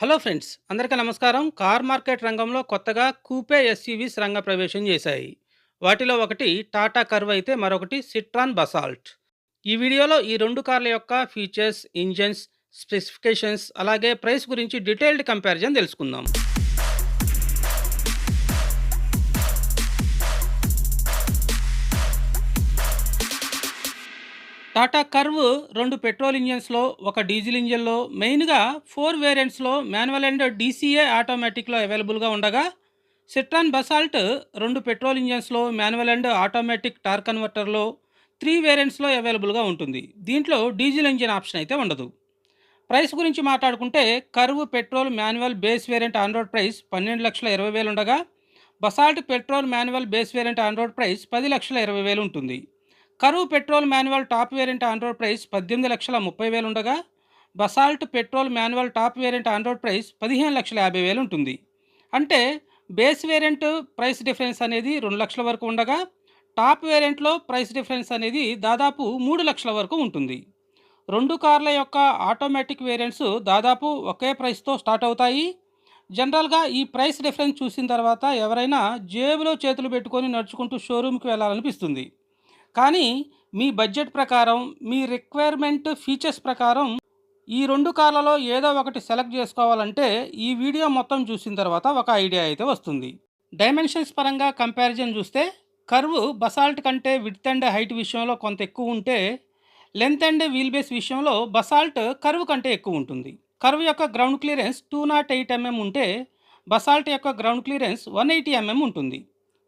Hello friends, అందరికీ నమస్కారం. Car market రంగంలో కొత్తగా కూపే ఎస్యూవీస్ రంగ ప్రవేశం చేశాయి. వాటిలో ఒకటి టాటా కర్వ్ అయితే మరొకటి సిట్రాన్ బసాల్ట్. ఈ వీడియోలో ఈ రెండు కార్ల యొక్క ఫీచర్స్, ఇంజన్స్, స్పెసిఫికేషన్స్ అలాగే ప్రైస్ గురించి డీటెయిల్డ్ కంపారిజన్ తెలుసుకుందాం. టాటా కర్వ్ 2 పెట్రోల్ ఇంజిన్స్‌లో, ఒక డీజిల్ ఇంజిన్‌లో మెయిన్‌గా 4 వేరియంట్స్‌లో మాన్యువల్ అండ్ డీసీఏ ఆటోమేటిక్‌లో అవైలబుల్‌గా ఉండగా, సిట్రాన్ బసాల్ట్ 2 పెట్రోల్ ఇంజిన్స్‌లో మాన్యువల్ అండ్ ఆటోమేటిక్ టార్క్ కన్వర్టర్‌లో 3 వేరియంట్స్‌లో అవైలబుల్‌గా ఉంటుంది. దీంట్లో డీజిల్ ఇంజిన్ ఆప్షన్ అయితే ఉండదు. ప్రైస్ గురించి మాట్లాడుకుంటే curve petrol manual base variant on road price 12,20,000 ఉండగా, basalt petrol manual base variant on road price 10,20,000 ఉంటుంది. కరువు petrol manual top variant on road price 18,30,000 ఉండగా, basalt petrol manual top variant on road price 15,50,000 ఉంటుంది. అంటే base variant price difference అనేది 2,00,000 వరకు ఉండగా, top వేరియంట్లో price difference అనేది దాదాపు 3,00,000 వరకు ఉంటుంది. రెండు కార్ల యొక్క ఆటోమేటిక్ వేరియంట్స్ దాదాపు ఒకే ప్రైస్తో స్టార్ట్ అవుతాయి. జనరల్గా ఈ ప్రైస్ డిఫరెన్స్ చూసిన తర్వాత ఎవరైనా జేబులో చేతులు పెట్టుకొని నడుచుకుంటూ షోరూమ్కి వెళ్ళాలనిపిస్తుంది. కానీ మీ బడ్జెట్ ప్రకారం, మీ రిక్వైర్మెంట్ ఫీచర్స్ ప్రకారం ఈ 2 కార్లలో ఏదో ఒకటి సెలెక్ట్ చేసుకోవాలంటే ఈ వీడియో మొత్తం చూసిన తర్వాత ఒక ఐడియా అయితే వస్తుంది. డైమెన్షన్స్ పరంగా కంపారిజన్ చూస్తే కర్వ్ బసాల్ట్ కంటే విడ్త్ అండ్ హైట్ విషయంలో కొంత ఎక్కువ ఉంటే, లెంత్ అండ్ వీల్ బేస్ విషయంలో బసాల్ట్ కర్వ్ కంటే ఎక్కువ ఉంటుంది. కర్వ్ యొక్క గ్రౌండ్ క్లియరెన్స్ 208 ఉంటే, బసాల్ట్ యొక్క గ్రౌండ్ క్లియరెన్స్ 180 ఉంటుంది.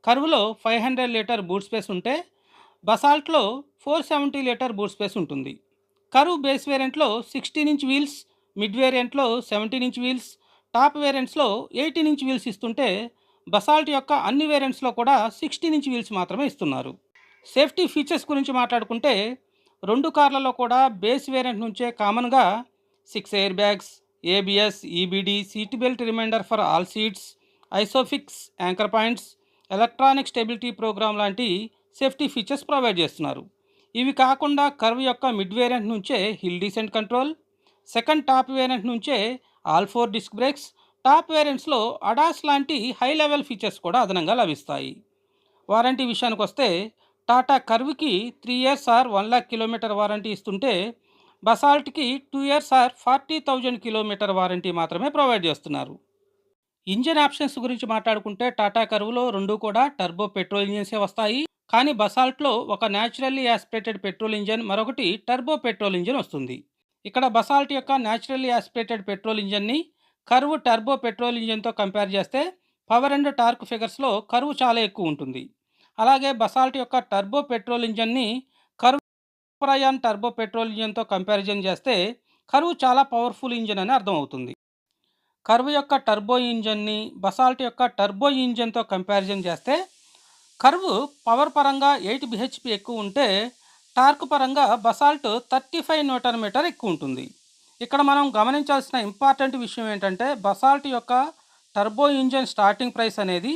కర్వ్లో 500 లీటర్ బూట్ స్పేస్ ఉంటే, బసాల్ట్లో 470 లీటర్ బూట్ స్పేస్ ఉంటుంది. కర్వ్ బేస్ వేరియంట్లో 16 ఇంచ్ వీల్స్, మిడ్ వేరియంట్లో 17 ఇంచ్ వీల్స్, టాప్ వేరియంట్స్లో 18 ఇంచ్ వీల్స్ ఇస్తుంటే, బసాల్ట్ యొక్క అన్ని వేరియంట్స్లో కూడా 16 ఇంచ్ వీల్స్ మాత్రమే ఇస్తున్నారు. సేఫ్టీ ఫీచర్స్ గురించి మాట్లాడుకుంటే రెండు కార్లలో కూడా బేస్ వేరియంట్ నుంచే కామన్గా 6 air bags, ABS, EBD, seat belt reminder for all seats, Isofix anchor points, electronic stability program లాంటి సేఫ్టీ ఫీచర్స్ ప్రొవైడ్ చేస్తున్నారు. ఇవి కాకుండా కర్వ్ యొక్క మిడ్ వేరియంట్ నుంచే hill descent control, second top variant నుంచే ఆల్ 4 డిస్క్ బ్రేక్స్, టాప్ వేరియంట్స్లో ADAS లాంటి high level features కూడా అదనంగా లభిస్తాయి. వారంటీ విషయానికి వస్తే టాటా కర్వ్కి 3 ఇయర్స్ ఆర్ 1,00,000 కిలోమీటర్ వారంటీ ఇస్తుంటే, బసాల్ట్కి 2 ఇయర్స్ ఆర్ 40,000 కిలోమీటర్ వారంటీ మాత్రమే ప్రొవైడ్ చేస్తున్నారు. ఇంజిన్ ఆప్షన్స్ గురించి మాట్లాడుకుంటే టాటా కర్వ్లో రెండు కూడా టర్బో పెట్రోల్ ఇంజిన్సే వస్తాయి. కానీ బసాల్ట్లో ఒక న్యాచురల్లీ యాస్పిరేటెడ్ పెట్రోల్ ఇంజిన్, మరొకటి టర్బో పెట్రోల్ ఇంజిన్ వస్తుంది. ఇక్కడ బసాల్ట్ యొక్క న్యాచురల్లీ యాస్పిరేటెడ్ పెట్రోల్ ఇంజిన్ని కర్వ్ టర్బో పెట్రోల్ ఇంజిన్తో కంపేర్ చేస్తే పవర్ అండ్ టార్క్ ఫిగర్స్లో కర్వ్ చాలా ఎక్కువ ఉంటుంది. అలాగే బసాల్ట్ యొక్క టర్బో పెట్రోల్ ఇంజిన్ని కర్వ్ ప్రయాన్ టర్బో పెట్రోల్ ఇంజిన్తో కంపారిజన్ చేస్తే కర్వ్ చాలా పవర్ఫుల్ ఇంజిన్ అని అర్థమవుతుంది. కర్వ్ యొక్క టర్బో ఇంజన్ని బసాల్ట్ యొక్క టర్బో ఇంజన్తో కంపారిజన్ చేస్తే కర్వ్ పవర్ పరంగా 8 బిహెచ్పి ఎక్కువ ఉంటే, టార్క్ పరంగా బసాల్ట్ 35 న్యూటన్ మీటర్ ఎక్కువ ఉంటుంది. ఇక్కడ మనం గమనించాల్సిన ఇంపార్టెంట్ విషయం ఏంటంటే, బసాల్ట్ యొక్క టర్బో ఇంజన్ స్టార్టింగ్ ప్రైస్ అనేది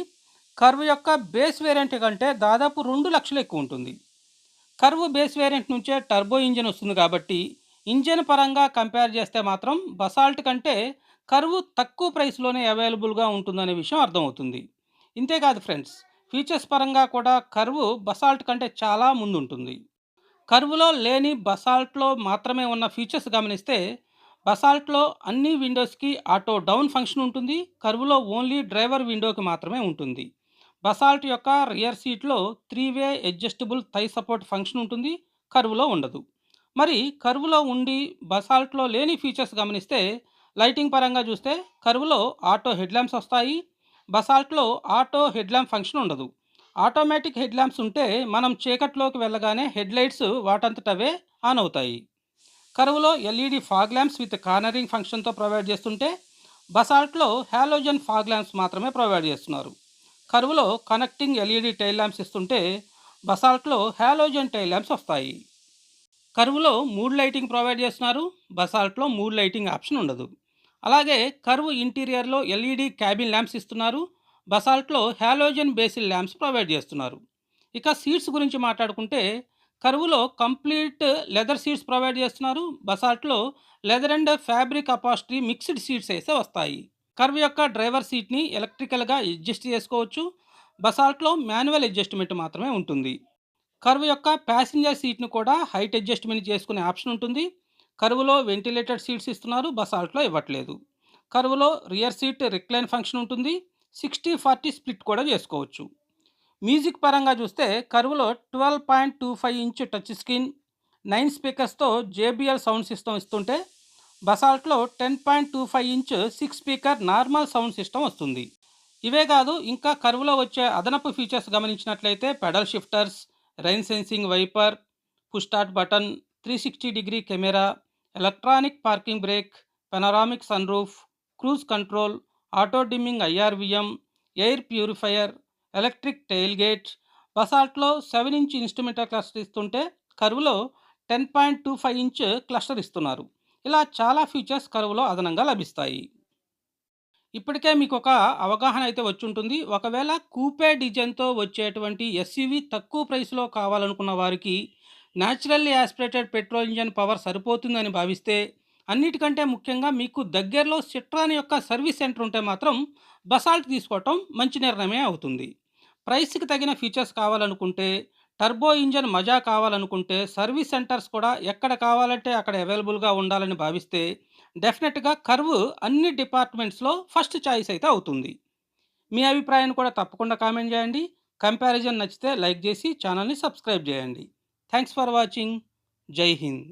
కర్వ్ యొక్క బేస్ వేరియంట్ కంటే దాదాపు 2,00,000 ఎక్కువ ఉంటుంది. కర్వ్ బేస్ వేరియంట్ నుంచే టర్బో ఇంజిన్ వస్తుంది కాబట్టి ఇంజిన్ పరంగా కంపేర్ చేస్తే మాత్రం బసాల్ట్ కంటే కర్వ్ తక్కువ ప్రైస్లోనే అవైలబుల్గా ఉంటుందనే విషయం అర్థమవుతుంది. ఇంతేకాదు ఫ్రెండ్స్, ఫీచర్స్ పరంగా కూడా కర్వ్ బసాల్ట్ కంటే చాలా ముందుంటుంది. కర్వ్లో లేని బసాల్ట్లో మాత్రమే ఉన్న ఫీచర్స్ గమనిస్తే, బసాల్ట్లో అన్ని విండోస్కి ఆటో డౌన్ ఫంక్షన్ ఉంటుంది. కర్వ్లో ఓన్లీ డ్రైవర్ విండోకి మాత్రమే ఉంటుంది. బసాల్ట్ యొక్క రియర్ సీట్లో 3-వే అడ్జస్టబుల్ థై సపోర్ట్ ఫంక్షన్ ఉంటుంది. కర్వ్లో ఉండదు. మరి కర్వ్లో ఉండి బసాల్ట్లో లేని ఫీచర్స్ గమనిస్తే, లైటింగ్ పరంగా చూస్తే కర్వ్లో ఆటో హెడ్ ల్యాంప్స్ వస్తాయి. బసాల్ట్లో ఆటో హెడ్ ల్యాంప్ ఫంక్షన్ ఉండదు. ఆటోమేటిక్ హెడ్ ల్యాంప్స్ ఉంటే మనం చీకట్లోకి వెళ్ళగానే హెడ్ లైట్స్ వాటంతట అవే ఆన్ అవుతాయి. కర్వ్లో LED fog lamps with cornering ఫంక్షన్తో ప్రొవైడ్ చేస్తుంటే, బసాల్ట్లో హాలోజన్ ఫాగ్ ల్యాంప్స్ మాత్రమే ప్రొవైడ్ చేస్తున్నారు. కర్వ్లో కనెక్టింగ్ ఎల్ఈడి టైల్ ల్యాంప్స్ ఇస్తుంటే, బసాల్ట్లో హాలోజన్ టైల్ ల్యాంప్స్ వస్తాయి. కర్వ్లో మూడ్ లైటింగ్ ప్రొవైడ్ చేస్తున్నారు. బసాల్ట్లో మూడ్ లైటింగ్ ఆప్షన్ ఉండదు. అలాగే కర్వ్ ఇంటీరియర్లో ఎల్ఈడి క్యాబిన్ ల్యాంప్స్ ఇస్తున్నారు. బసాల్ట్లో హాలోజన్ బేసిల్ ల్యాంప్స్ ప్రొవైడ్ చేస్తున్నారు. ఇక సీట్స్ గురించి మాట్లాడుకుంటే, కర్వ్‌లో కంప్లీట్ లెదర్ సీట్స్ ప్రొవైడ్ చేస్తున్నారు. బసాల్ట్‌లో leather and fabric upholstery mixed seats అయితే వస్తాయి. కర్వ్ యొక్క డ్రైవర్ సీట్‌ని ఎలక్ట్రికల్‌గా అడ్జస్ట్ చేసుకోవచ్చు. బసాల్ట్‌లో మాన్యువల్ అడ్జస్ట్‌మెంట్ మాత్రమే ఉంటుంది. కర్వ్ యొక్క ప్యాసింజర్ సీట్‌ని కూడా హైట్ అడ్జస్ట్‌మెంట్ చేసుకునే ఆప్షన్ ఉంటుంది. కర్వ్‌లో వెంటిలేటెడ్ సీట్స్ ఇస్తున్నారు. బసాల్ట్‌లో ఇవ్వట్లేదు. కర్వ్‌లో రియర్ సీట్ రిక్లైన్ ఫంక్షన్ ఉంటుంది. 60/40 స్ప్లిట్ కూడా చేసుకోవచ్చు. మ్యూజిక్ పరంగా చూస్తే కర్వ్‌లో 12.25 ఇంచ్ టచ్ స్క్రీన్, 9 స్పీకర్స్‌తో జేబీఎల్ సౌండ్ సిస్టమ్ ఇస్తుంటే, బసాల్ట్‌లో 10.25 inch 6 speaker normal sound system వస్తుంది. ఇవే కాదు, ఇంకా కర్వ్‌లో వచ్చే అదనపు ఫీచర్స్ గమనించినట్లయితే paddle shifters, rain sensing wiper, push start button, 360 degree camera, electronic parking brake, panoramic sunroof, cruise control, auto dimming IRVM, air purifier, electric tail gate. బసాల్ట్‌లో 7 inch instrumental cluster ఇస్తుంటే, కర్వ్‌లో 10.25 inch cluster ఇస్తున్నారు. ఇలా చాలా features కర్వ్‌లో అదనంగా లభిస్తాయి. ఇప్పటికే మీకొక అవగాహన అయితే వచ్చుంటుంది. ఒకవేళ కూపే డిజైన్‌తో వచ్చేటువంటి ఎస్యూవీ తక్కువ ప్రైస్‌లో కావాలనుకున్న వారికి naturally aspirated petrol engine power సరిపోతుందని భావిస్తే, అన్నిటికంటే ముఖ్యంగా మీకు దగ్గరలో సిట్రాన్ యొక్క సర్వీస్ సెంటర్ ఉంటే మాత్రం బసాల్ట్ తీసుకోవటం మంచి నిర్ణయమే అవుతుంది. ప్రైస్‌కి తగిన ఫీచర్స్ కావాలనుకుంటే, టర్బో ఇంజిన్ మజా కావాలనుకుంటే, సర్వీస్ సెంటర్స్ కూడా ఎక్కడ కావాలంటే అక్కడ అవైలబుల్‌గా ఉండాలని భావిస్తే, డెఫినెట్‌గా కర్వ్ అన్ని డిపార్ట్మెంట్స్‌లో ఫస్ట్ చాయిస్ అయితే అవుతుంది. మీ అభిప్రాయాన్ని కూడా తప్పకుండా కామెంట్ చేయండి. కంపారిజన్ నచ్చితే లైక్ చేసి ఛానల్‌ని సబ్స్క్రైబ్ చేయండి. Thanks for watching. జై హింద్.